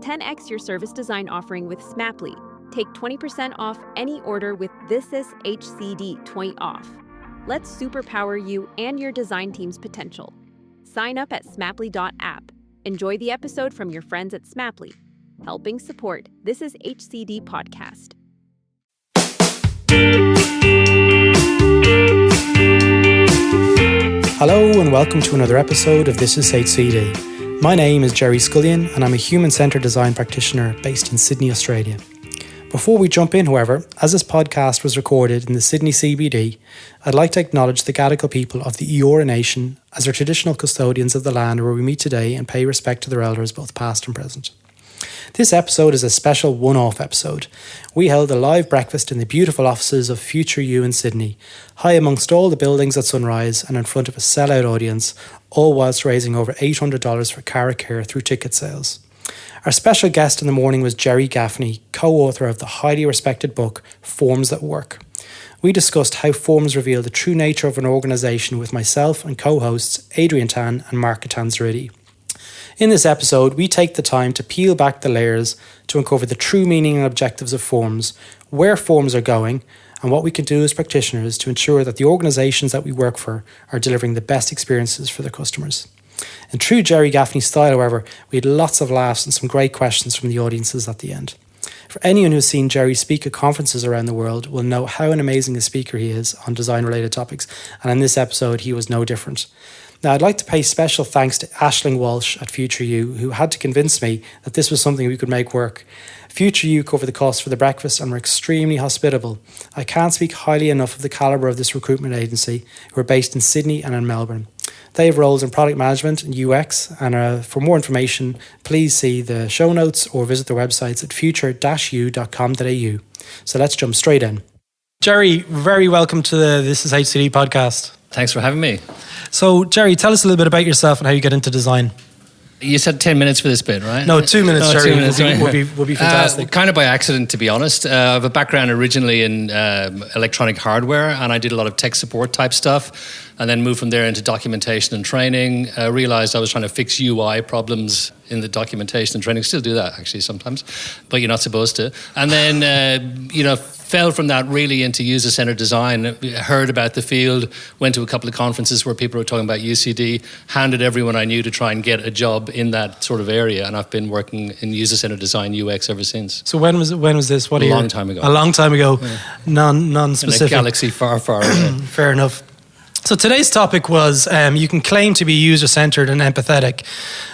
10x your service design offering with Smaply. Take 20% off any order with This Is HCD 20 off. Let's superpower you and your design team's potential. Sign up at smaply.app. Enjoy the episode from your friends at Smaply, helping support This Is HCD podcast. Hello and welcome to another episode of This Is HCD. My name is Gerry Scullion and I'm a human-centred design practitioner based in Sydney, Australia. Before we jump in, however, as this podcast was recorded in the Sydney CBD, I'd like to acknowledge the Gadigal people of the Eora Nation as our traditional custodians of the land where we meet today and pay respect to their elders both past and present. This episode is a special one-off episode. We held a live breakfast in the beautiful offices of FutureYou in Sydney, high amongst all the buildings at sunrise and in front of a sellout audience, all whilst raising over $800 for Cara Care through ticket sales. Our special guest in the morning was Gerry Gaffney, co-author of the highly respected book, Forms That Work. We discussed how forms reveal the true nature of an organisation with myself and co-hosts Adrian Tan and Mark Tanzaridi. In this episode, we take the time to peel back the layers to uncover the true meaning and objectives of forms, where forms are going, and what we can do as practitioners to ensure that the organisations that we work for are delivering the best experiences for their customers. In true Gerry Gaffney style, however, we had lots of laughs and some great questions from the audiences at the end. For anyone who's seen Gerry speak at conferences around the world will know how an amazing a speaker he is on design-related topics, and in this episode he was no different. Now, I'd like to pay special thanks to Aisling Walsh at FutureYou, who had to convince me that this was something we could make work. FutureYou covered the cost for the breakfast and were extremely hospitable. I can't speak highly enough of the calibre of this recruitment agency, who are based in Sydney and in Melbourne. They have roles in product management and UX, and for more information, please see the show notes or visit their websites at future-you.com.au. So let's jump straight in. Gerry, very welcome to the This Is HCD podcast. Thanks for having me. So, Gerry, tell us a little bit about yourself and how you get into design. You said 10 minutes for this bit, right? No, 2 minutes, Gerry. 2 minutes would be fantastic. Kind of by accident, to be honest. I have a background originally in electronic hardware, and I did a lot of tech support type stuff, and then moved from there into documentation and training. I realised I was trying to fix UI problems in the documentation and training. Still do that, actually, sometimes, but you're not supposed to. And then, fell from that really into user-centered design. Heard about the field, went to a couple of conferences where people were talking about UCD, handed everyone I knew to try and get a job in that sort of area, and I've been working in user-centered design UX ever since. So when was this? What a year? Long time ago. A long time ago. Yeah. Non-specific. In a galaxy far, far away. Fair enough. So today's topic was, you can claim to be user-centered and empathetic.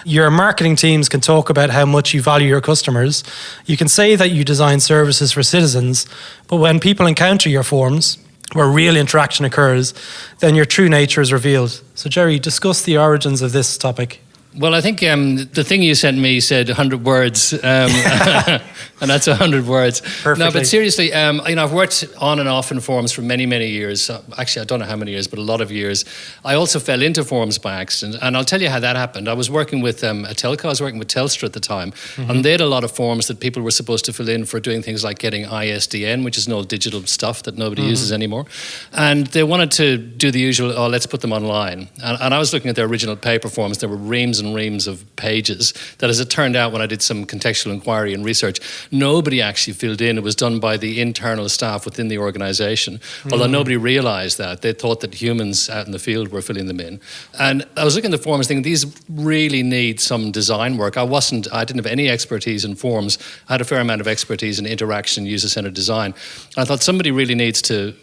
Your marketing teams can talk about how much you value your customers. You can say that you design services for citizens, but when people encounter your forms, where real interaction occurs, then your true nature is revealed. So Gerry, discuss the origins of this topic. Well, I think the thing you sent me said 100 words, and that's 100 words. Perfectly. No, but seriously, I've worked on and off in forms for many, many years. Actually, I don't know how many years, but a lot of years. I also fell into forms by accident, and I'll tell you how that happened. I was working with a telco. I was working with Telstra at the time, and they had a lot of forms that people were supposed to fill in for doing things like getting ISDN, which is an old digital stuff that nobody uses anymore. And they wanted to do the usual, let's put them online. And I was looking at their original paper forms. There were reams and reams of pages that, as it turned out, when I did some contextual inquiry and research, nobody actually filled in. It was done by the internal staff within the organisation. Although nobody realised that. They thought that humans out in the field were filling them in. And I was looking at the forms thinking, these really need some design work. I didn't have any expertise in forms. I had a fair amount of expertise in interaction, user-centred design. I thought somebody really needs to,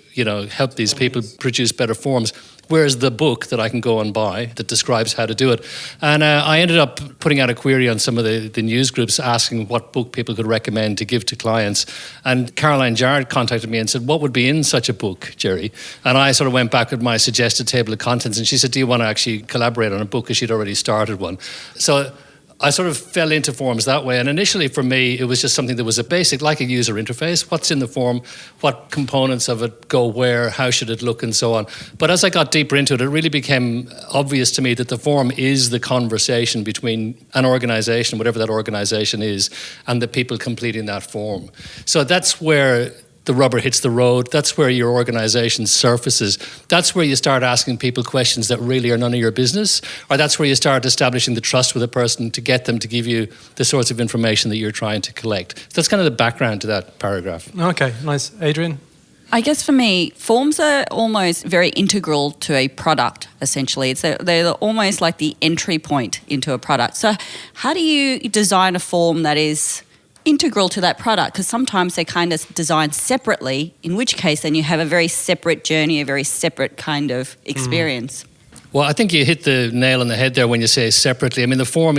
help these people produce better forms. Where's the book that I can go and buy that describes how to do it? And I ended up putting out a query on some of the news groups asking what book people could recommend to give to clients. And Caroline Jarrett contacted me and said, what would be in such a book, Gerry? And I sort of went back with my suggested table of contents, and she said, do you want to actually collaborate on a book? Because she'd already started one. So I sort of fell into forms that way. And initially for me, it was just something that was a basic, like a user interface. What's in the form? What components of it go where? How should it look? And so on. But as I got deeper into it, it really became obvious to me that the form is the conversation between an organization, whatever that organization is, and the people completing that form. So that's where the rubber hits the road. That's where your organization surfaces. That's where you start asking people questions that really are none of your business, or that's where you start establishing the trust with a person to get them to give you the sorts of information that you're trying to collect. So that's kind of the background to that paragraph. Okay, nice. Adrian? I guess for me, forms are almost very integral to a product, essentially. They're almost like the entry point into a product. So how do you design a form that is integral to that product? Because sometimes they're kind of designed separately, in which case then you have a very separate journey, a very separate kind of experience. Well, I think you hit the nail on the head there when you say separately. I mean, the form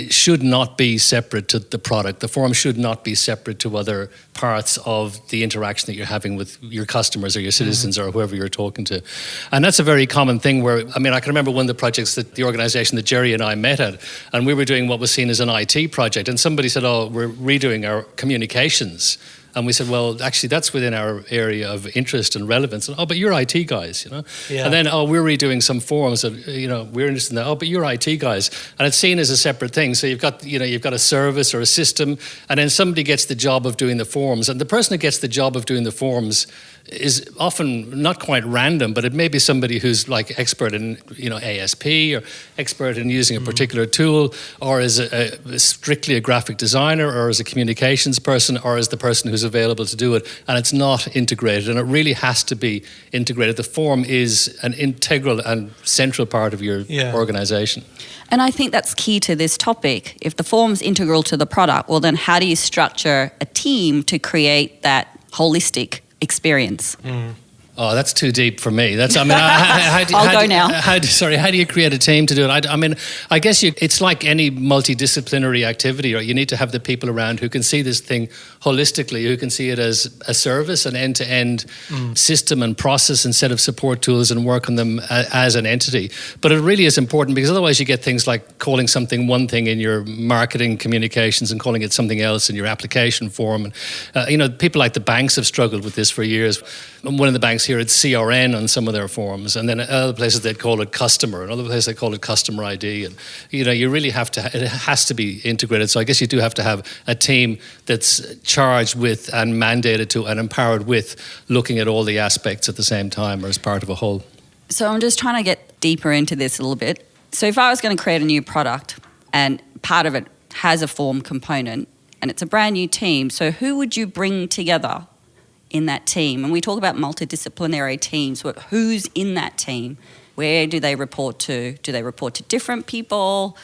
should not be separate to the product. The form should not be separate to other parts of the interaction that you're having with your customers or your citizens or whoever you're talking to. And that's a very common thing where, I mean, I can remember one of the projects that the organization that Gerry and I met at, and we were doing what was seen as an IT project, and somebody said, oh, we're redoing our communications. And we said, well, actually, that's within our area of interest and relevance. And, oh, but you're IT guys, you know? Yeah. And then, oh, we're redoing some forms that, you know, we're interested in that. Oh, but you're IT guys. And it's seen as a separate thing. So you've got a service or a system, and then somebody gets the job of doing the forms. And the person who gets the job of doing the forms is often not quite random, but it may be somebody who's like expert in, you know, ASP or expert in using a particular tool, or is strictly a graphic designer, or is a communications person, or is the person who's available to do it. And it's not integrated, and it really has to be integrated. The form is an integral and central part of your organization. And I think that's key to this topic. If the form's integral to the product, well, then how do you structure a team to create that holistic experience? Oh, that's too deep for me. That's, I mean, how do you create a team to do it? I mean, I guess it's like any multidisciplinary activity, or you need to have the people around who can see this thing holistically, who can see it as a service, an end-to-end system and process and set of support tools, and work on them as an entity. But it really is important, because otherwise you get things like calling something one thing in your marketing communications and calling it something else in your application form. And, you know, people like the banks have struggled with this for years. One of the banks here, it's CRN on some of their forms, and then other places they'd call it customer, and other places they call it customer ID. And, you know, you really have to, it has to be integrated. So I guess you do have to have a team that's charged with and mandated to and empowered with looking at all the aspects at the same time, or as part of a whole. So I'm just trying to get deeper into this a little bit. So if I was going to create a new product and part of it has a form component and it's a brand new team, so who would you bring together in that team? And we talk about multidisciplinary teams. Who's in that team? Where do they report to? Do they report to different people,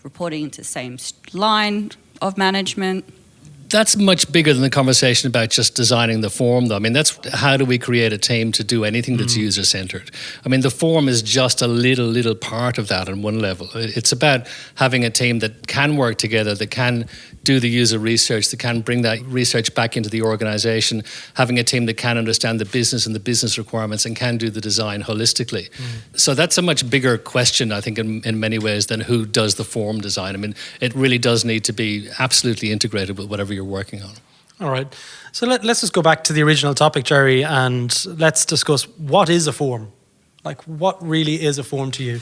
reporting into the same line of management? That's much bigger than the conversation about just designing the form, though. I mean, that's how do we create a team to do anything that's user-centered? I mean, the form is just a little part of that on one level. It's about having a team that can work together, that can do the user research, that can bring that research back into the organization, having a team that can understand the business and the business requirements and can do the design holistically. So that's a much bigger question, I think, in many ways, than who does the form design. I mean, it really does need to be absolutely integrated with whatever you're working on. All right. So let's just go back to the original topic, Gerry, and let's discuss what is a form? Like, what really is a form to you?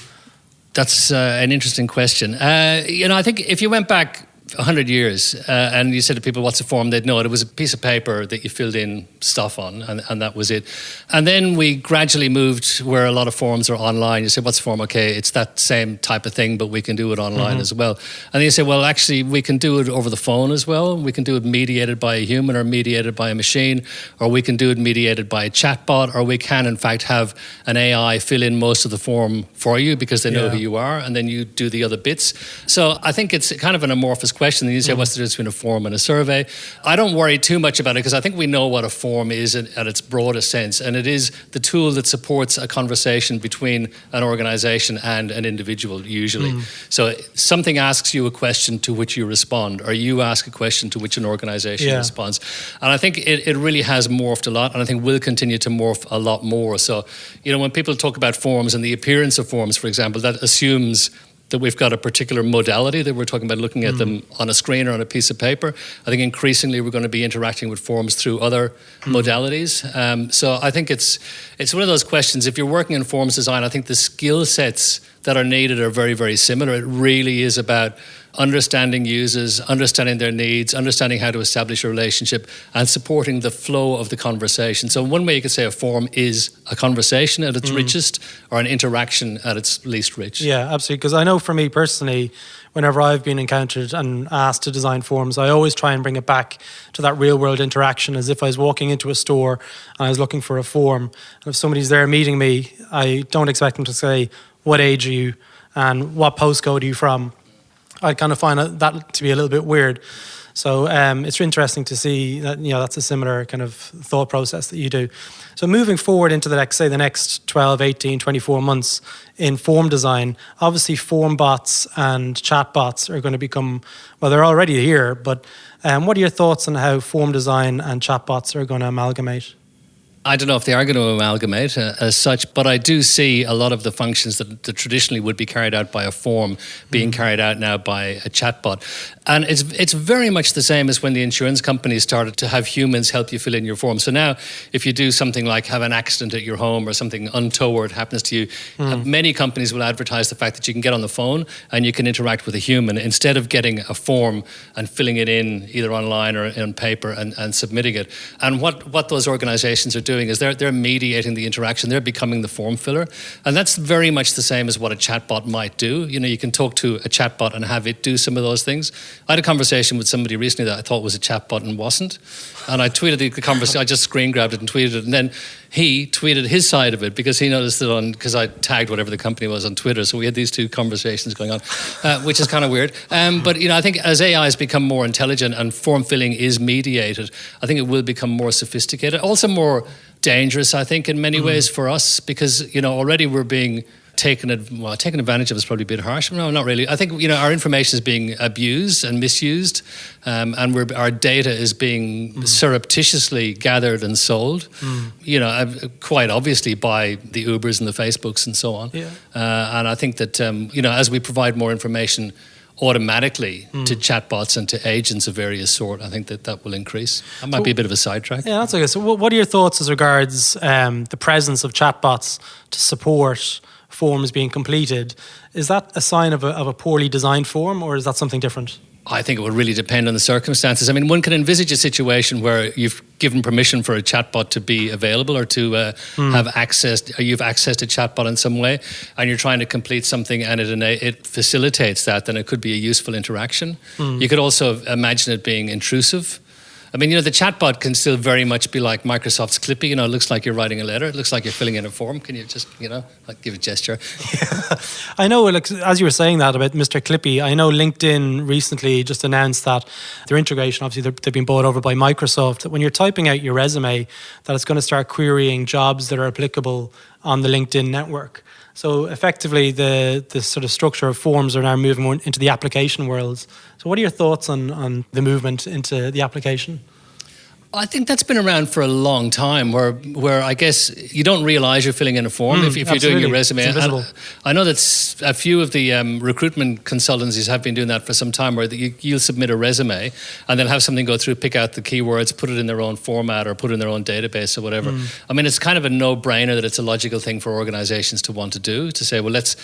That's an interesting question. You know, I think if you went back 100 years and you said to people, what's a form? They'd know it. It was a piece of paper that you filled in stuff on, and that was it. And then we gradually moved where a lot of forms are online. You say, what's a form? Okay, it's that same type of thing, but we can do it online as well. And then you say, well, actually, we can do it over the phone as well. We can do it mediated by a human or mediated by a machine, or we can do it mediated by a chatbot, or we can, in fact, have an AI fill in most of the form for you because they know who you are, and then you do the other bits. So I think it's kind of an amorphous question. Then you say, what's the difference between a form and a survey? I don't worry too much about it, because I think we know what a form is at its broadest sense, and it is the tool that supports a conversation between an organization and an individual, usually. So something asks you a question to which you respond, or you ask a question to which an organization responds. And I think it really has morphed a lot, and I think will continue to morph a lot more. So, you know, when people talk about forms and the appearance of forms, for example, that assumes that we've got a particular modality that we're talking about, looking at them on a screen or on a piece of paper. I think increasingly we're going to be interacting with forms through other modalities. So I think it's one of those questions. If you're working in forms design, I think the skill sets that are needed are very, very similar. It really is about understanding users, understanding their needs, understanding how to establish a relationship, and supporting the flow of the conversation. So one way you could say a form is a conversation at its richest, or an interaction at its least rich. Yeah, absolutely. Because I know for me personally, whenever I've been encountered and asked to design forms, I always try and bring it back to that real world interaction, as if I was walking into a store and I was looking for a form. And if somebody's there meeting me, I don't expect them to say, what age are you and what postcode are you from? I kind of find that to be a little bit weird. So it's interesting to see that, that's a similar kind of thought process that you do. So moving forward into the next 12, 18, 24 months in form design, obviously form bots and chat bots are going to become, well, they're already here, but what are your thoughts on how form design and chat bots are going to amalgamate? I don't know if they are going to amalgamate as such, but I do see a lot of the functions that traditionally would be carried out by a form being carried out now by a chatbot. And it's very much the same as when the insurance companies started to have humans help you fill in your form. So now if you do something like have an accident at your home or something untoward happens to you, many companies will advertise the fact that you can get on the phone and you can interact with a human instead of getting a form and filling it in either online or on paper and submitting it. And what those organizations are doing is they're mediating the interaction. They're becoming the form filler. And that's very much the same as what a chatbot might do. You can talk to a chatbot and have it do some of those things. I had a conversation with somebody recently that I thought was a chatbot and wasn't. And I tweeted the conversation, I just screen grabbed it and tweeted it. And then he tweeted his side of it because he noticed it because I tagged whatever the company was on Twitter. So we had these two conversations going on, which is kind of weird. But I think as AI has become more intelligent and form filling is mediated, I think it will become more sophisticated. Also more dangerous, I think, in many ways for us because, already we're being taken advantage of is probably a bit harsh. No, not really. I think, our information is being abused and misused and our data is being surreptitiously gathered and sold, quite obviously by the Ubers and the Facebooks and so on. Yeah. And I think that, as we provide more information automatically to chatbots and to agents of various sort, I think that will increase. That might be a bit of a sidetrack. Yeah, that's okay. So what are your thoughts as regards the presence of chatbots to support forms being completed? Is that a sign of a poorly designed form, or is that something different? I think it would really depend on the circumstances. I mean, one can envisage a situation where you've given permission for a chatbot to be available or to have access, or you've accessed a chatbot in some way, and you're trying to complete something and it facilitates that, then it could be a useful interaction. You could also imagine it being intrusive. I mean, the chatbot can still very much be like Microsoft's Clippy. It looks like you're writing a letter. It looks like you're filling in a form. Can you just, give a gesture? Yeah. I know, as you were saying that about Mr. Clippy, I know LinkedIn recently just announced that their integration, obviously they've been bought over by Microsoft, that when you're typing out your resume, that it's going to start querying jobs that are applicable on the LinkedIn network. So effectively, the sort of structure of forms are now moving into the application worlds. So what are your thoughts on the movement into the application? I think that's been around for a long time where I guess you don't realise you're filling in a form if you're doing your resume. I know that a few of the recruitment consultancies have been doing that for some time where you'll submit a resume and they'll have something go through, pick out the keywords, put it in their own format or put it in their own database or whatever. I mean, it's kind of a no-brainer that it's a logical thing for organisations to want to do, to say, well, let's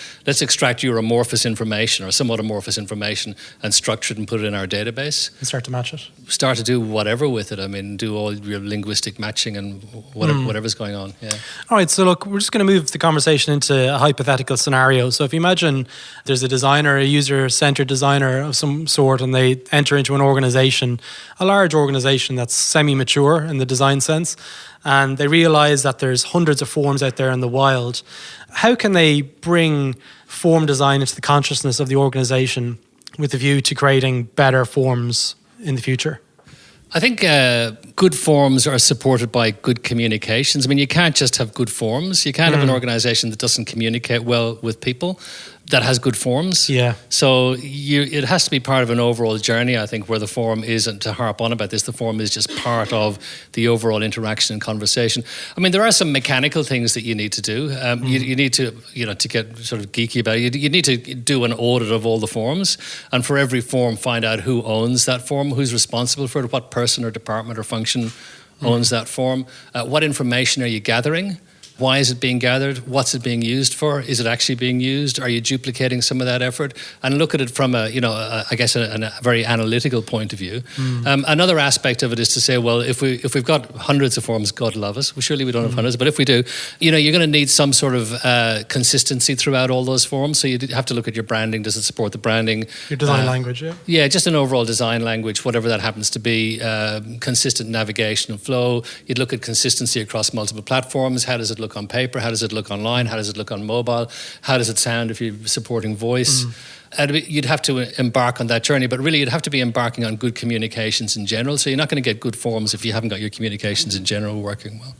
extract your amorphous information or somewhat amorphous information and structure it and put it in our database. And start to match it. Start to do whatever with it. I mean, do all your linguistic matching and whatever's going on. Yeah. All right, so look, we're just going to move the conversation into a hypothetical scenario. So if you imagine there's a designer, a user-centered designer of some sort, and they enter into an organization, a large organization that's semi-mature in the design sense, and they realize that there's hundreds of forms out there in the wild. How can they bring form design into the consciousness of the organization with a view to creating better forms in the future? I think good forms are supported by good communications. I mean, you can't just have good forms. You can't have an organisation that doesn't communicate well with people that has good forms. Yeah. So it has to be part of an overall journey, I think, where the form isn't, to harp on about this, the form is just part of the overall interaction and conversation. I mean, there are some mechanical things that you need to do. You need to, to get sort of geeky about it, you need to do an audit of all the forms, and for every form, find out who owns that form, who's responsible for it, what person or department or function owns that form, what information are you gathering. Why is it being gathered? What's it being used for? Is it actually being used? Are you duplicating some of that effort? And look at it from a very analytical point of view. Another aspect of it is to say, well, if we've got hundreds of forms, God love us. Well, surely we don't have hundreds, but if we do, you're going to need some sort of consistency throughout all those forms. So you have to look at your branding. Does it support the branding? Your design language, yeah. Yeah, just an overall design language, whatever that happens to be. Consistent navigation and flow. You'd look at consistency across multiple platforms. How does it look on paper? How does it look online? How does it look on mobile? How does it sound if you're supporting voice? And you'd have to embark on that journey, but really you'd have to be embarking on good communications in general. So you're not going to get good forms if you haven't got your communications in general working well.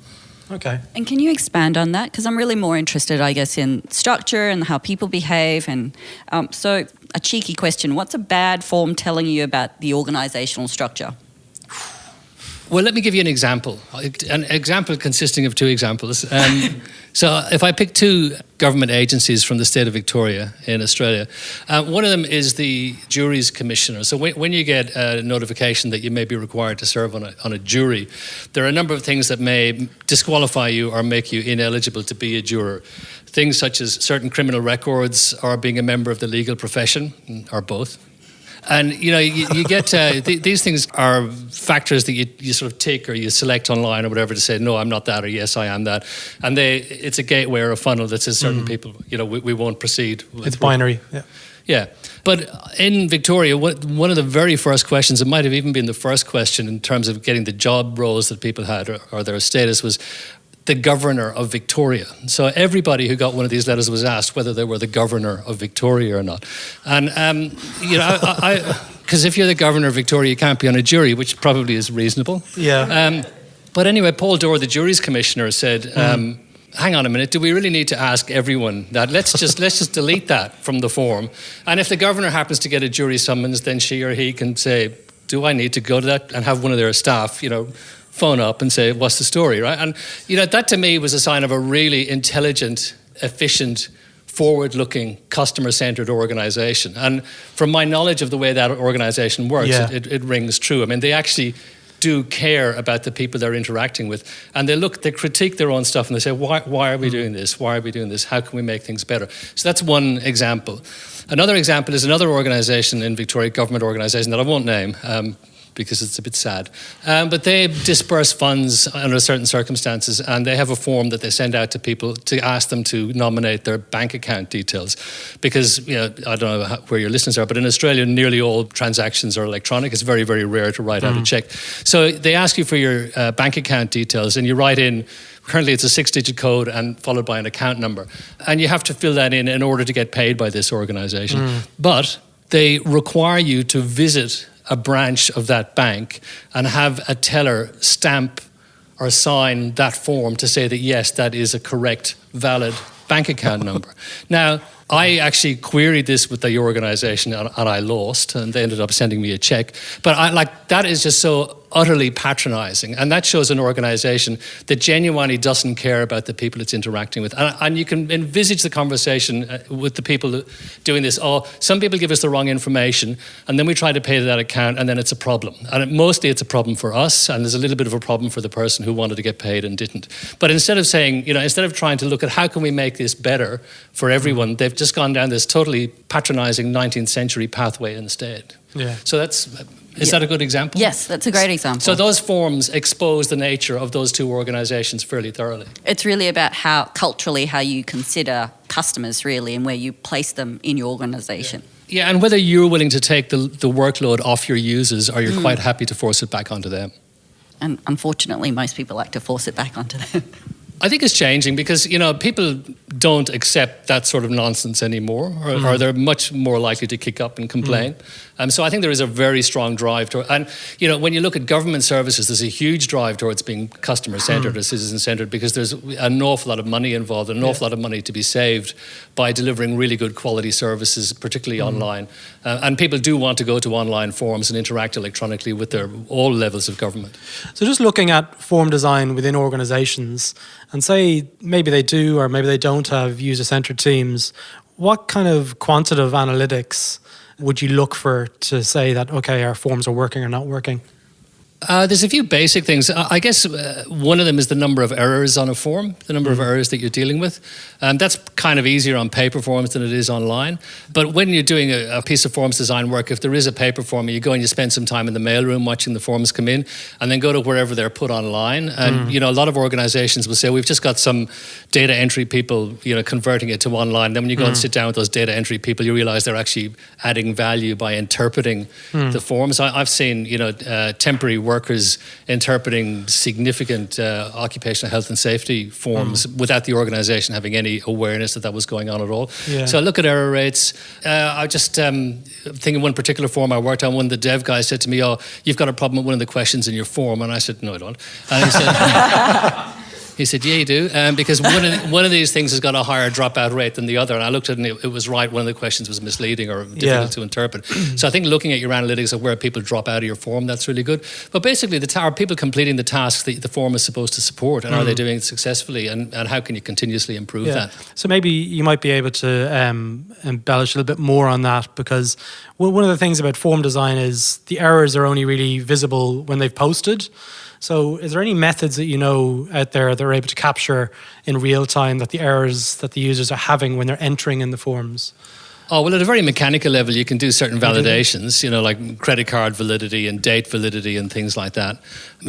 Okay. And can you expand on that? Because I'm really more interested, I guess, in structure and how people behave. And so a cheeky question, what's a bad form telling you about the organisational structure? Well, let me give you an example consisting of two examples. So if I pick two government agencies from the state of Victoria in Australia, one of them is the Juries Commissioner. So when you get a notification that you may be required to serve on a jury, there are a number of things that may disqualify you or make you ineligible to be a juror. Things such as certain criminal records or being a member of the legal profession, or both. And, you get these things are factors that you sort of tick or you select online or whatever to say, no, I'm not that, or yes, I am that. And it's a gateway or a funnel that says certain people, we won't proceed. It's binary, yeah. Yeah. But in Victoria, one of the very first questions, it might have even been the first question in terms of getting the job roles that people had or their status, was the governor of Victoria. So everybody who got one of these letters was asked whether they were the governor of Victoria or not. And, because if you're the governor of Victoria, you can't be on a jury, which probably is reasonable. Yeah. But anyway, Paul Dorr, the juries commissioner, said, hang on a minute, do we really need to ask everyone that? Let's just delete that from the form. And if the governor happens to get a jury summons, then she or he can say, do I need to go to that? And have one of their staff, phone up and say, what's the story, right? And, that to me was a sign of a really intelligent, efficient, forward-looking, customer-centered organisation. And from my knowledge of the way that organisation works, it rings true. I mean, they actually do care about the people they're interacting with. And they critique their own stuff and they say, why are we doing this? Why are we doing this? How can we make things better? So that's one example. Another example is another organisation in Victoria, government organisation that I won't name, because it's a bit sad. But they disperse funds under certain circumstances, and they have a form that they send out to people to ask them to nominate their bank account details. Because, I don't know where your listeners are, but in Australia, nearly all transactions are electronic. It's very, very rare to write out a check. So they ask you for your bank account details, and you write in, currently it's a 6-digit code and followed by an account number. And you have to fill that in order to get paid by this organisation. But they require you to visit a branch of that bank and have a teller stamp or sign that form to say that, yes, that is a correct, valid bank account number. Now, I actually queried this with the organisation and I lost, and they ended up sending me a check. But that is just so utterly patronising, and that shows an organisation that genuinely doesn't care about the people it's interacting with. And you can envisage the conversation with the people doing this. Oh, some people give us the wrong information, and then we try to pay that account, and then it's a problem. And mostly it's a problem for us, and there's a little bit of a problem for the person who wanted to get paid and didn't. But instead of saying, instead of trying to look at how can we make this better for everyone, they've just gone down this totally patronising 19th century pathway instead. Yeah. So is that a good example? Yes, that's a great example. So those forms expose the nature of those two organisations fairly thoroughly. It's really about how you consider customers, really, and where you place them in your organisation. Yeah, and whether you're willing to take the workload off your users or you're quite happy to force it back onto them. And unfortunately, most people like to force it back onto them. I think it's changing because, people don't accept that sort of nonsense anymore, or they're much more likely to kick up and complain. So I think there is a very strong drive toward, and, when you look at government services, there's a huge drive towards being customer-centred or citizen-centred because there's an awful lot of money involved, an awful lot of money to be saved by delivering really good quality services, particularly online. And people do want to go to online forums and interact electronically with all levels of government. So just looking at form design within organisations, and say maybe they do or maybe they don't have user-centred teams, what kind of quantitative analytics would you look for to say that, okay, our forms are working or not working? There's a few basic things. I guess one of them is the number of errors on a form, the number of errors that you're dealing with. That's kind of easier on paper forms than it is online. But when you're doing a piece of forms design work, if there is a paper form, you go and you spend some time in the mailroom watching the forms come in, and then go to wherever they're put online. And, a lot of organizations will say, we've just got some data entry people, converting it to online. Then when you go and sit down with those data entry people, you realize they're actually adding value by interpreting the forms. I've seen, temporary workers interpreting significant occupational health and safety forms without the organisation having any awareness that was going on at all. Yeah. So I look at error rates. I just think of one particular form I worked on. One of the dev guys said to me, "Oh, you've got a problem with one of the questions in your form," and I said, "No, I don't." And he said. He said, "Yeah, you do, because one of these things has got a higher dropout rate than the other." And I looked at it and it was right. One of the questions was misleading or difficult to interpret. So I think looking at your analytics of where people drop out of your form, that's really good. But basically, are people completing the tasks that the form is supposed to support, and are they doing it successfully? And how can you continuously improve that? So maybe you might be able to embellish a little bit more on that, because one of the things about form design is the errors are only really visible when they've posted. So is there any methods that out there that are able to capture in real time that the errors that the users are having when they're entering in the forms? Oh, well, at a very mechanical level, you can do certain validations, like credit card validity and date validity and things like that.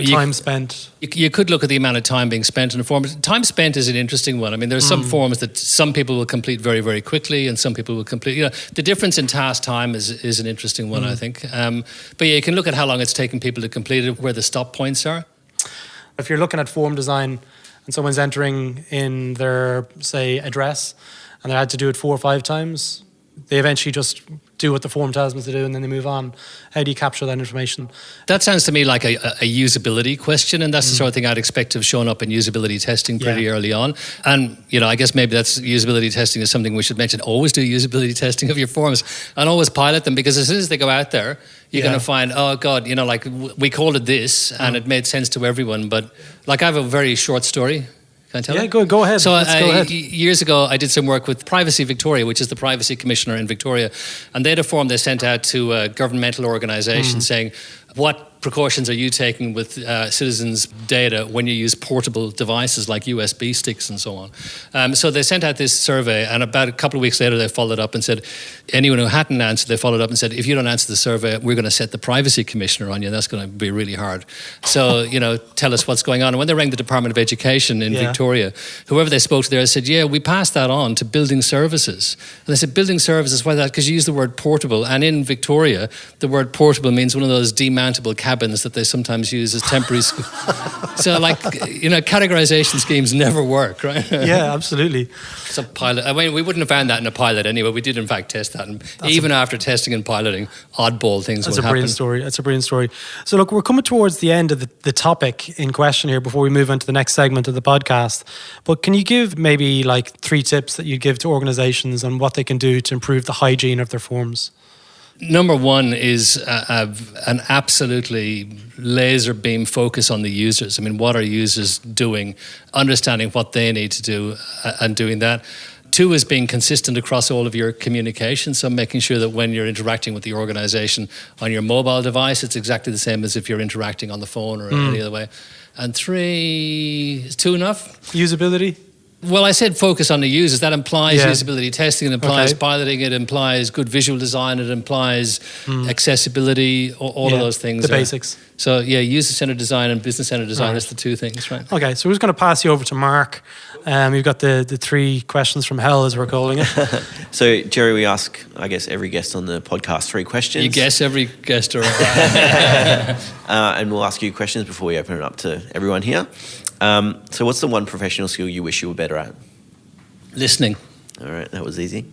Time spent. You could look at the amount of time being spent in a form. Time spent is an interesting one. I mean, there's some forms that some people will complete very, very quickly and some people will complete, the difference in task time is an interesting one, I think. But yeah, you can look at how long it's taken people to complete it, where the stop points are. If you're looking at form design and someone's entering in their, say, address, and they had to do it 4 or 5 times, they eventually just do what the form tells them to do and then they move on. How do you capture that information? That sounds to me like a usability question, and that's the sort of thing I'd expect to have shown up in usability testing pretty early on. And, I guess maybe that's usability testing is something we should mention. Always do usability testing of your forms and always pilot them, because as soon as they go out there, you're going to find, oh God, we called it this and it made sense to everyone. But I have a very short story. Can I tell you? Yeah, go ahead. So go ahead. Years ago, I did some work with Privacy Victoria, which is the privacy commissioner in Victoria. And they had a form they sent out to a governmental organisation saying, what precautions are you taking with citizens' data when you use portable devices like USB sticks and so on? So they sent out this survey, and about a couple of weeks later, they followed up and said, anyone who hadn't answered, they followed up and said, if you don't answer the survey, we're going to set the privacy commissioner on you, and that's going to be really hard. So, tell us what's going on. And when they rang the Department of Education in Victoria, whoever they spoke to there said, yeah, we passed that on to building services. And they said, building services, why that? Because you use the word portable. And in Victoria, the word portable means one of those demountable cabins that they sometimes use as temporary school. So, categorization schemes never work, right? Yeah, absolutely. It's a pilot. I mean, we wouldn't have found that in a pilot anyway. We did, in fact, test that. And even after testing and piloting, oddball things would happen. That's a brilliant story. So, look, we're coming towards the end of the topic in question here before we move on to the next segment of the podcast. But can you give maybe 3 tips that you'd give to organizations on what they can do to improve the hygiene of their forms? Number one is an absolutely laser beam focus on the users. I mean, what are users doing? Understanding what they need to do and doing that. 2 is being consistent across all of your communication. So making sure that when you're interacting with the organization on your mobile device, it's exactly the same as if you're interacting on the phone or any other way. And 3, is 2 enough? Usability? Well, I said focus on the users. That implies usability testing, it implies piloting, it implies good visual design, it implies accessibility, all of those things. The basics. So, user-centered design and business-centered design, that's the 2 things, right? Okay, so we're just going to pass you over to Mark. We've got the 3 questions from hell, as we're calling it. So, Gerry, we ask, I guess, every guest on the podcast 3 questions. You guess every guest, or and we'll ask you questions before we open it up to everyone here. So what's the one professional skill you wish you were better at? Listening. All right, that was easy.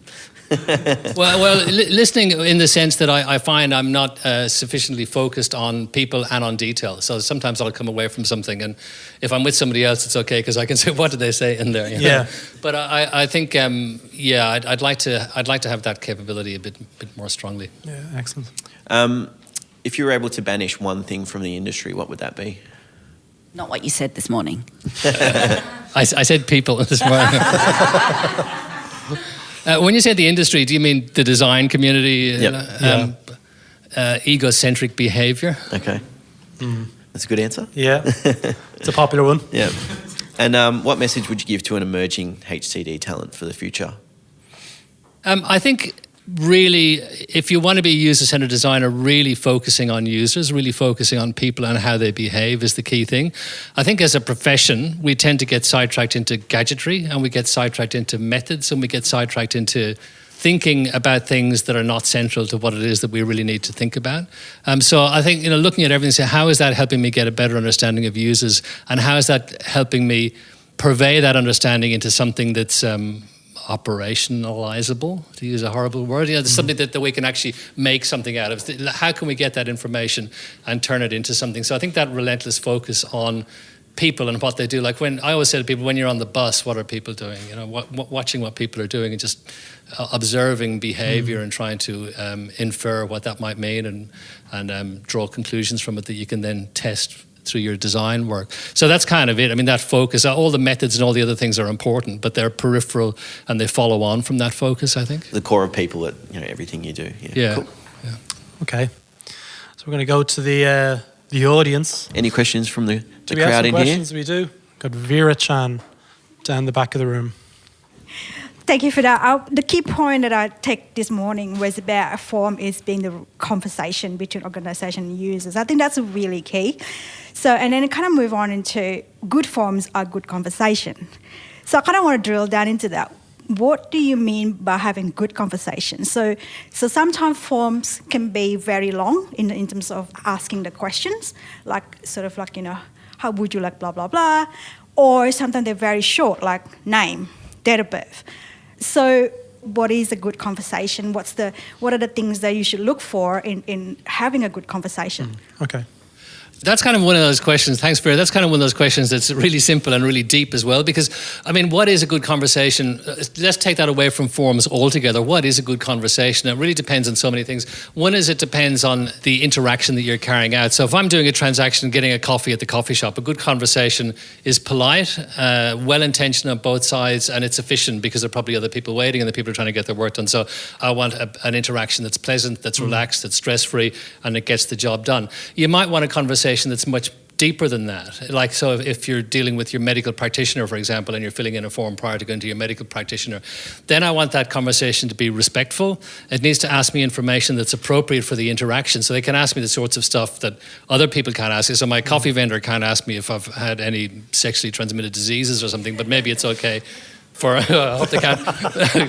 Listening in the sense that I find I'm not sufficiently focused on people and on detail. So sometimes I'll come away from something, and if I'm with somebody else, it's okay because I can say, "What did they say in there?" Yeah. But I think, I'd like to have that capability a bit more strongly. Yeah, excellent. If you were able to banish one thing from the industry, what would that be? Not what you said this morning. I said people this morning. When you say the industry, do you mean the design community? Yep. Egocentric behavior? Okay. That's a good answer. Yeah, it's a popular one. Yeah. And what message would you give to an emerging HCD talent for the future? I think really, if you want to be a user-centered designer, really focusing on users, really focusing on people and how they behave is the key thing. I think as a profession, we tend to get sidetracked into gadgetry, and we get sidetracked into methods, and we get sidetracked into thinking about things that are not central to what it is that we really need to think about. So I think, looking at everything, say, how is that helping me get a better understanding of users, and how is that helping me purvey that understanding into something that's operationalizable, to use a horrible word. There's something that we can actually make something out of. How can we get that information and turn it into something? So I think that relentless focus on people and what they do. Like when I always say to people, when you're on the bus, what are people doing? Watching what people are doing and just observing behavior and trying to infer what that might mean and draw conclusions from it that you can then test through your design work. So that's kind of it. I mean, that focus, all the methods and all the other things are important, but they're peripheral and they follow on from that focus, I think. The core of people at everything you do. Yeah. Cool. Yeah. Okay. So we're going to go to the audience. Any questions from the Do we have crowd some in questions? here? We do. Got Vera Chan down the back of the room. Thank you for that. The key point that I take this morning was about a form is being the conversation between organisation and users. I think that's really key. So, and then kind of move on into good forms are good conversation. So I kind of want to drill down into that. What do you mean by having good conversation? So sometimes forms can be very long in terms of asking the questions, like how would you like blah, blah, blah. Or sometimes they're very short, like name, date of birth. So what is a good conversation? What are the things that you should look for in having a good conversation? Okay. That's kind of one of those questions. Thanks, Vera. That's kind of one of those questions that's really simple and really deep as well. Because, I mean, what is a good conversation? Let's take that away from forms altogether. What is a good conversation? It really depends on so many things. One is it depends on the interaction that you're carrying out. So if I'm doing a transaction, getting a coffee at the coffee shop, a good conversation is polite, well-intentioned on both sides, and it's efficient because there are probably other people waiting and the people are trying to get their work done. So I want an interaction that's pleasant, that's relaxed, that's stress-free, and it gets the job done. You might want a conversation that's much deeper than that. Like, so if you're dealing with your medical practitioner, for example, and you're filling in a form prior to going to your medical practitioner, then I want that conversation to be respectful. It needs to ask me information that's appropriate for the interaction. So they can ask me the sorts of stuff that other people can't ask. So my coffee vendor can't ask me if I've had any sexually transmitted diseases or something, but maybe it's okay. I hope they can't.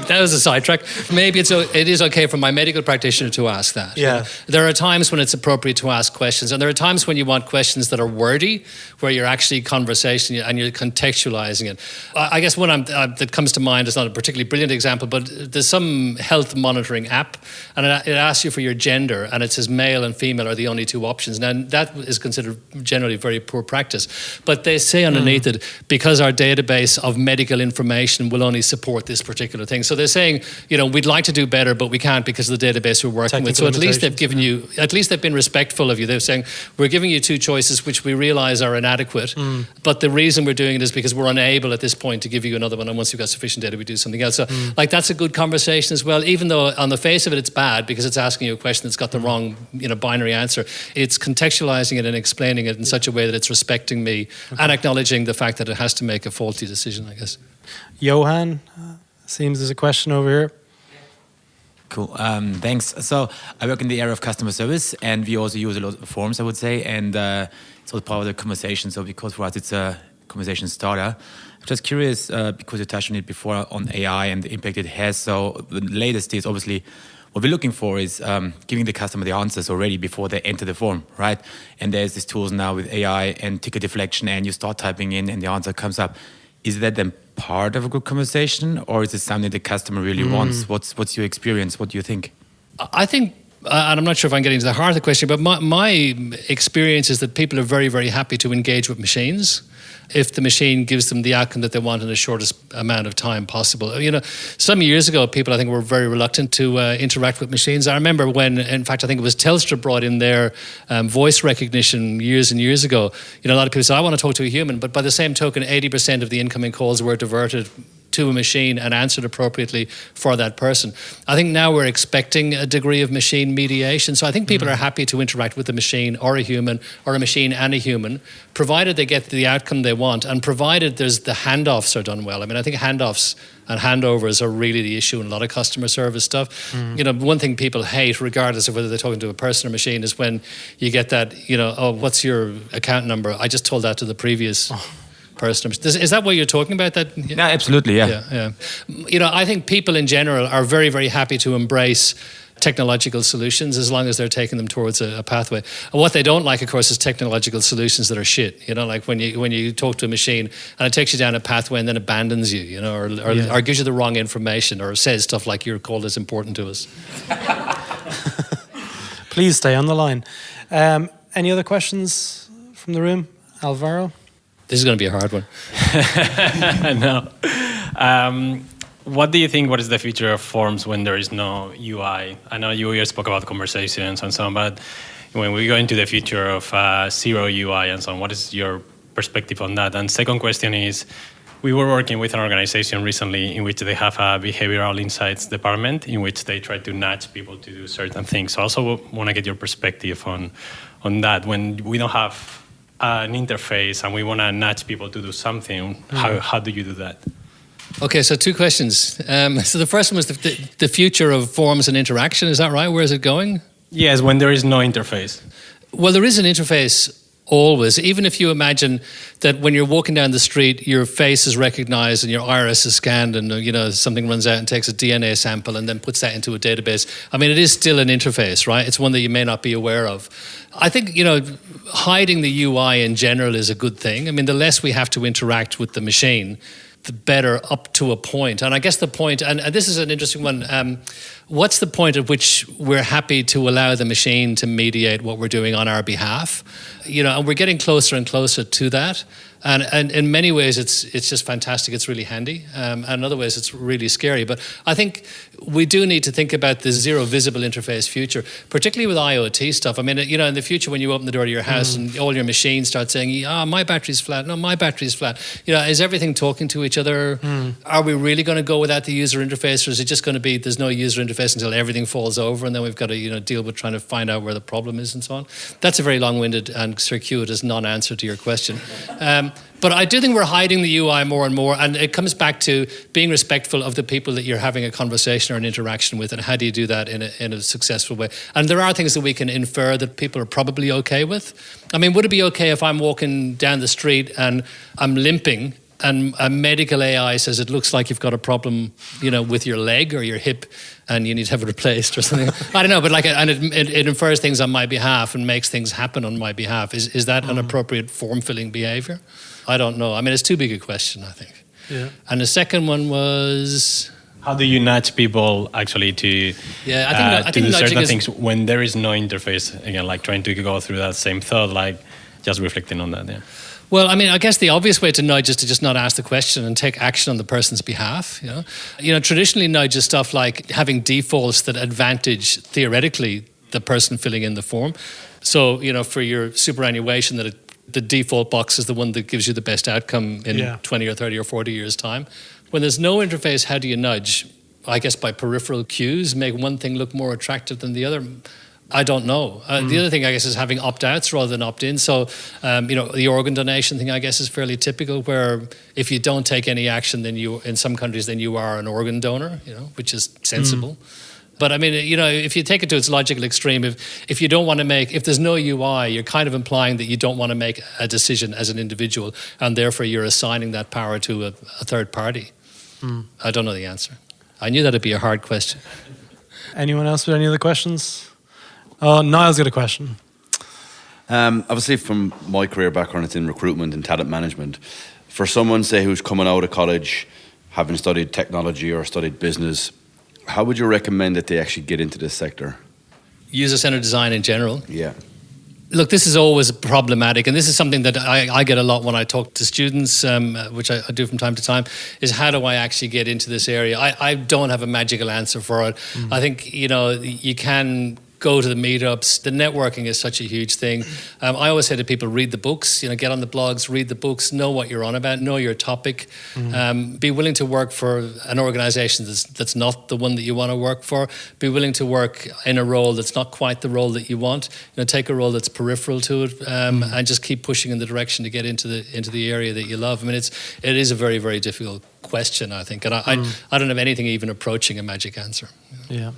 That was a sidetrack. Maybe it is okay for my medical practitioner to ask that. Yeah. There are times when it's appropriate to ask questions, and there are times when you want questions that are wordy, where you're actually conversation and you're contextualizing it. I guess one that comes to mind is not a particularly brilliant example, but there's some health monitoring app, and it asks you for your gender, and it says male and female are the only two options. Now, that is considered generally very poor practice, but they say underneath it, because our database of medical information will only support this particular thing. So they're saying, we'd like to do better, but we can't because of the database we're working with. So at least they've given you, at least they've been respectful of you. They're saying, we're giving you two choices which we realise are inadequate, but the reason we're doing it is because we're unable at this point to give you another one, and once you've got sufficient data, we do something else. So that's a good conversation as well, even though on the face of it, it's bad because it's asking you a question that's got the wrong, binary answer. It's contextualising it and explaining it in such a way that it's respecting me and acknowledging the fact that it has to make a faulty decision, I guess. Johan, seems there's a question over here. Cool. Thanks. So I work in the area of customer service, and we also use a lot of forms, I would say, and it's all part of the conversation. So because for us it's a conversation starter. I'm just curious, because you touched on it before, on AI and the impact it has. So the latest is obviously what we're looking for is giving the customer the answers already before they enter the form, right? And there's these tools now with AI and ticket deflection, and you start typing in and the answer comes up. Is that then part of a good conversation, or is it something the customer really wants? What's your experience? What do you think? I think, and I'm not sure if I'm getting to the heart of the question, but my experience is that people are very, very happy to engage with machines if the machine gives them the outcome that they want in the shortest amount of time possible. Some years ago, people, I think, were very reluctant to interact with machines. I remember when, in fact, I think it was Telstra brought in their voice recognition years and years ago. A lot of people said, I want to talk to a human, but by the same token, 80% of the incoming calls were diverted to a machine and answered appropriately for that person. I think now we're expecting a degree of machine mediation. So I think people are happy to interact with a machine or a human or a machine and a human, provided they get the outcome they want and provided there's the handoffs are done well. I mean, I think handoffs and handovers are really the issue in a lot of customer service stuff. You know, one thing people hate, regardless of whether they're talking to a person or machine, is when you get that, you know, oh, what's your account number? I just told that to the previous person. Is that what you're talking about? That? Yeah, absolutely, yeah. Yeah. You know, I think people in general are very, very happy to embrace technological solutions as long as they're taking them towards a pathway. And what they don't like, of course, is technological solutions that are shit. You know, like when you talk to a machine and it takes you down a pathway and then abandons you, you know, or gives you the wrong information or says stuff like your call is important to us. Please stay on the line. Any other questions from the room? Alvaro? This is going to be a hard one. No. What do you think, what is the future of forms when there is no UI? I know you spoke about conversations and so on, but when we go into the future of zero UI and so on, what is your perspective on that? And second question is, we were working with an organization recently in which they have a behavioral insights department in which they try to nudge people to do certain things. So I also want to get your perspective on that. When we don't have an interface and we want to nudge people to do something, how do you do that? Okay, so two questions. So the first one was the future of forms and interaction. Is that right? Where is it going? Yes, when there is no interface. Well, there is an interface always. Even if you imagine that when you're walking down the street, your face is recognized and your iris is scanned and, you know, something runs out and takes a DNA sample and then puts that into a database. I mean, it is still an interface, right? It's one that you may not be aware of. I think, you know, hiding the UI in general is a good thing. I mean, the less we have to interact with the machine, the better up to a point. And I guess the point, and this is an interesting one, what's the point at which we're happy to allow the machine to mediate what we're doing on our behalf? You know, and we're getting closer and closer to that. And in many ways, it's just fantastic. It's really handy. And in other ways, it's really scary. But I think we do need to think about the zero visible interface future, particularly with IoT stuff. I mean, you know, in the future, when you open the door to your house and all your machines start saying, my battery's flat. No, my battery's flat. You know, is everything talking to each other? Are we really going to go without the user interface, or is it just going to be there's no user interface until everything falls over, and then we've got to, you know, deal with trying to find out where the problem is and so on? That's a very long-winded and circuitous non-answer to your question. But I do think we're hiding the UI more and more, and it comes back to being respectful of the people that you're having a conversation or an interaction with, and how do you do that in a successful way? And there are things that we can infer that people are probably okay with. I mean, would it be okay if I'm walking down the street and I'm limping and a medical AI says it looks like you've got a problem, you know, with your leg or your hip and you need to have it replaced or something? I don't know, but it infers things on my behalf and makes things happen on my behalf. Is that an appropriate form-filling behavior? I don't know. I mean, it's too big a question, I think. Yeah. And the second one was... How do you nudge people actually to I think do certain things when there is no interface? Again, like trying to go through that same thought, like just reflecting on that, yeah. Well, I mean, I guess the obvious way to nudge is to just not ask the question and take action on the person's behalf. You know, traditionally nudge is stuff like having defaults that advantage theoretically the person filling in the form. So, you know, for your superannuation, the default box is the one that gives you the best outcome in 20 or 30 or 40 years' time. When there's no interface, how do you nudge? I guess by peripheral cues, make one thing look more attractive than the other. I don't know. The other thing, I guess, is having opt-outs rather than opt-in. So, you know, the organ donation thing, I guess, is fairly typical, where if you don't take any action, then in some countries, then you are an organ donor, you know, which is sensible. But I mean, you know, if you take it to its logical extreme, if you don't want to if there's no UI, you're kind of implying that you don't want to make a decision as an individual, and therefore you're assigning that power to a third party. I don't know the answer. I knew that'd be a hard question. Anyone else with any other questions? Oh, Niall's got a question. Obviously, from my career background, it's in recruitment and talent management. For someone, say, who's coming out of college, having studied technology or studied business, how would you recommend that they actually get into this sector? User-centered design in general? Yeah. Look, this is always problematic, and this is something that I get a lot when I talk to students, which I do from time to time, is how do I actually get into this area? I don't have a magical answer for it. I think, you know, you can go to the meetups. The networking is such a huge thing. I always say to people, read the books, get on the blogs, read the books, know what you're on about, know your topic. Be willing to work for an organization that's not the one that you want to work for. Be willing to work in a role that's not quite the role that you want. Take a role that's peripheral to it, and just keep pushing in the direction to get into the area that you love. I mean, it is a very, very difficult question, I think, and I don't have anything even approaching a magic answer. Yeah.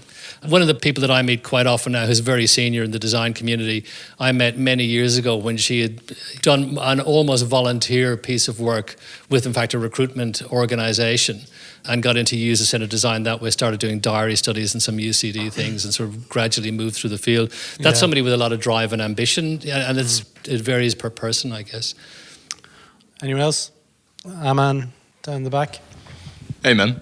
One of the people that I meet quite often now, who's very senior in the design community, I met many years ago when she had done an almost volunteer piece of work with, in fact, a recruitment organisation, and got into user centered design that way, started doing diary studies and some UCD things, and sort of gradually moved through the field. That's somebody with a lot of drive and ambition, and it varies per person, I guess. Anyone else? Aman, down the back. Hey, man.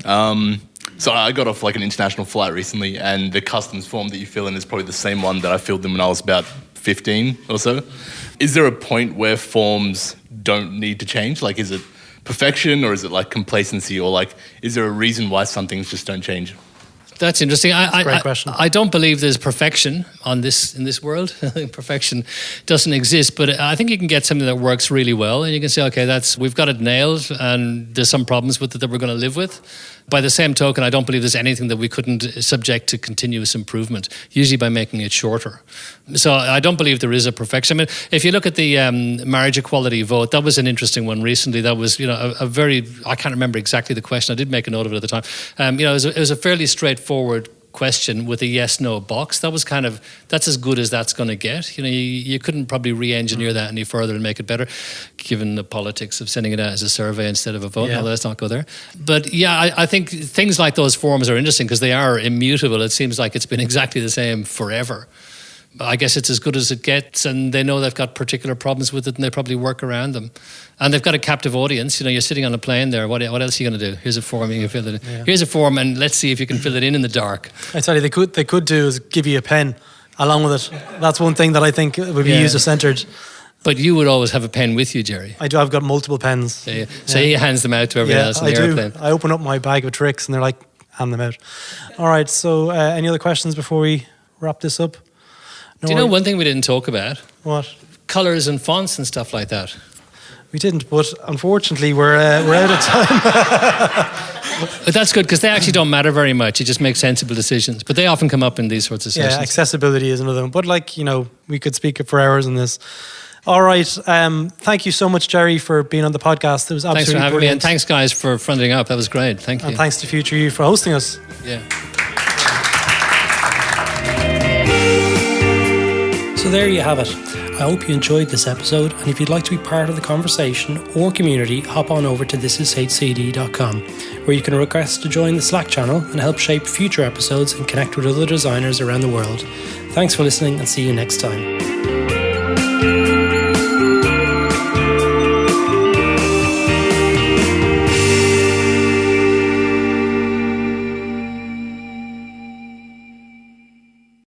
So I got off like an international flight recently, and the customs form that you fill in is probably the same one that I filled in when I was about 15 or so. Is there a point where forms don't need to change? Like, is it perfection, or is it like complacency, or like, is there a reason why some things just don't change? That's interesting. Great question. I don't believe there's perfection in this world. I think perfection doesn't exist, but I think you can get something that works really well, and you can say, okay, we've got it nailed, and there's some problems with it that we're going to live with. By the same token, I don't believe there's anything that we couldn't subject to continuous improvement, usually by making it shorter. So I don't believe there is a perfection. I mean, if you look at the marriage equality vote, that was an interesting one recently. That was, a very, I can't remember exactly the question. I did make a note of it at the time. It was a fairly straightforward question with a yes/no box. That's as good as that's going to get. You couldn't probably re-engineer that any further and make it better, given the politics of sending it out as a survey instead of a vote. No, let's not go there. But yeah, I think things like those forms are interesting because they are immutable. It seems like it's been exactly the same forever. I guess it's as good as it gets, and they know they've got particular problems with it, and they probably work around them. And they've got a captive audience. You're sitting on a plane there. What else are you going to do? Here's a form. You can fill it in. Yeah. Here's a form, and let's see if you can fill it in the dark. I tell you, they could do is give you a pen along with it. That's one thing that I think would be user-centered. But you would always have a pen with you, Gerry. I do. I've got multiple pens. So he hands them out to everyone else in the airplane. I open up my bag of tricks, and they're like, hand them out. All right. So, any other questions before we wrap this up? Do you know one thing we didn't talk about? What? Colours and fonts and stuff like that. We didn't, but unfortunately we're out of time. But that's good because they actually don't matter very much. You just make sensible decisions. But they often come up in these sorts of sessions. Yeah, accessibility is another one. But we could speak for hours on this. All right. Thank you so much, Gerry, for being on the podcast. It was absolutely Thanks for having brilliant. me, and thanks, guys, for fronting up. That was great. Thank you. And thanks to FutureYou for hosting us. Yeah. So there you have it. I hope you enjoyed this episode, and if you'd like to be part of the conversation or community, hop on over to thisishcd.com, where you can request to join the Slack channel and help shape future episodes and connect with other designers around the world. Thanks for listening, and see you next time.